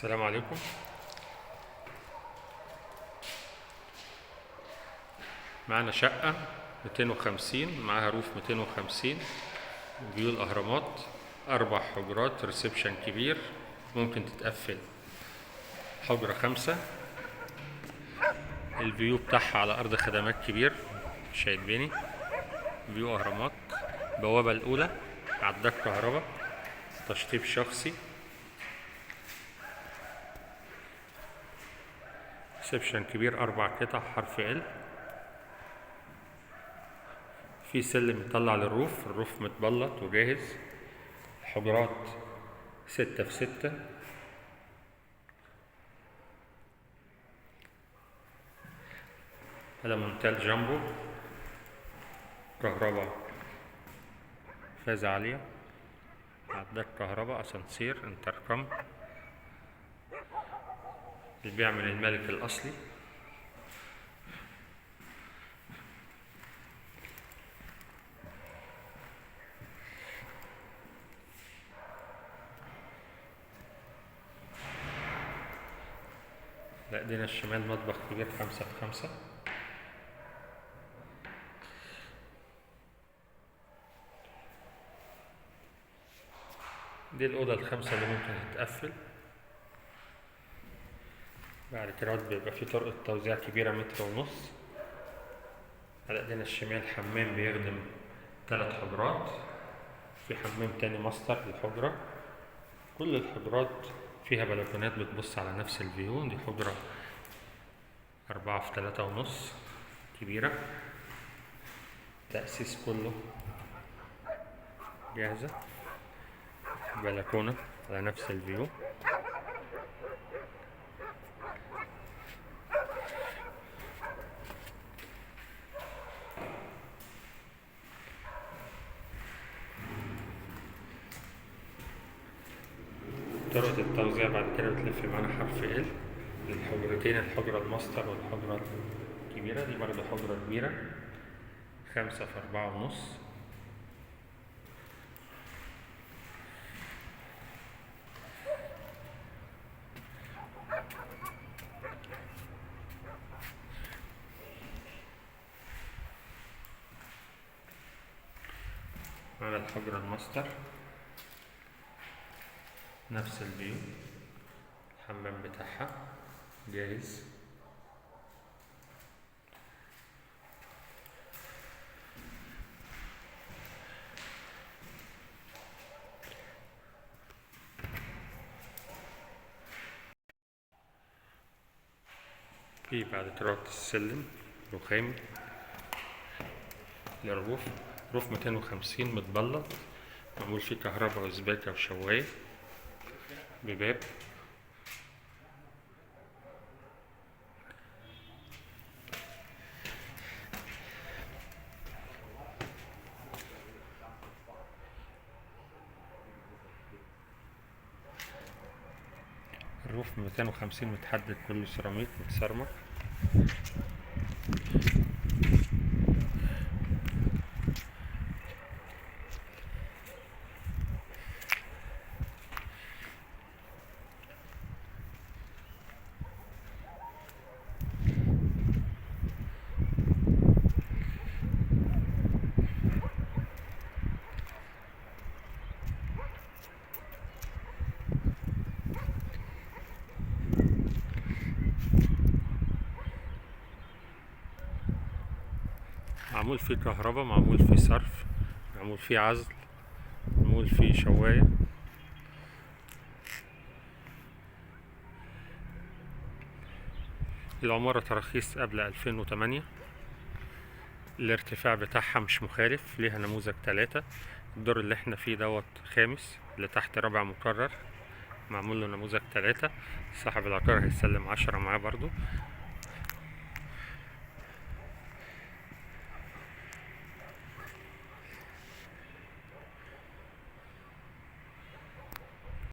السلام عليكم. معانا شقة 250 معاها روف 250 فيو الأهرامات، 4 حجرات، ريسبشن كبير ممكن تتقفل حجرة 5. الفيو بتاعها على أرض خدمات كبير شايفيني، فيو أهرامات. بوابة الأولى عداد كهرباء، تشطيب شخصي، ريسبشن كبير 4 قطع حرف ال. في سلم يطلع للروف، الروف متبلط وجاهز. حجرات 6 في 6، ألمونتال جامبو، كهرباء فازة عالية، عداد كهرباء، أسانسير، انتركم. البيع من المالك الأصلي. لإيدينا الشمال مطبخ كبير 5 في 5. دي الأوضة ال5 اللي ممكن تتقفل. بعد كده بيبقى في طرقة توزيع كبيرة 1.5 متر. على إيدينا الشمال حمام بيخدم 3 حجرات، في حمام تاني ماستر للحجرة. كل الحجرات فيها بلكونات بتبص على نفس الفيو. دي حجرة 4 في 3.5 كبيرة، تأسيس كله جاهزة، بلكونة على نفس الفيو. طرقة التوزيع بعد كده بتلف معانا حرف ال للحجرتين، الحجرة الماستر والحجرة الكبيرة. دي برضه حجرة كبيرة 5 في 4.5. على الحجرة الماستر نفس الفيو، الحمام بتاعها جاهز. في بعد كده السلم رخامي للروف، روف 250 متبلط، معمول فيه كهرباء وسباكة وشواية بباب. الروف 250 متحدد كله سيراميك متسرمك. معمول فيه كهرباء، معمول فيه صرف، معمول فيه عزل، معمول فيه شواية. العمارة تراخيص قبل 2008. الارتفاع بتاعها مش مخالف، ليها نموذج 3. الدور اللي احنا فيه دوت خامس، اللي تحت رابع مكرر، معمول له نموذج 3. صاحب العقار هيسلم 10 معاه برضو.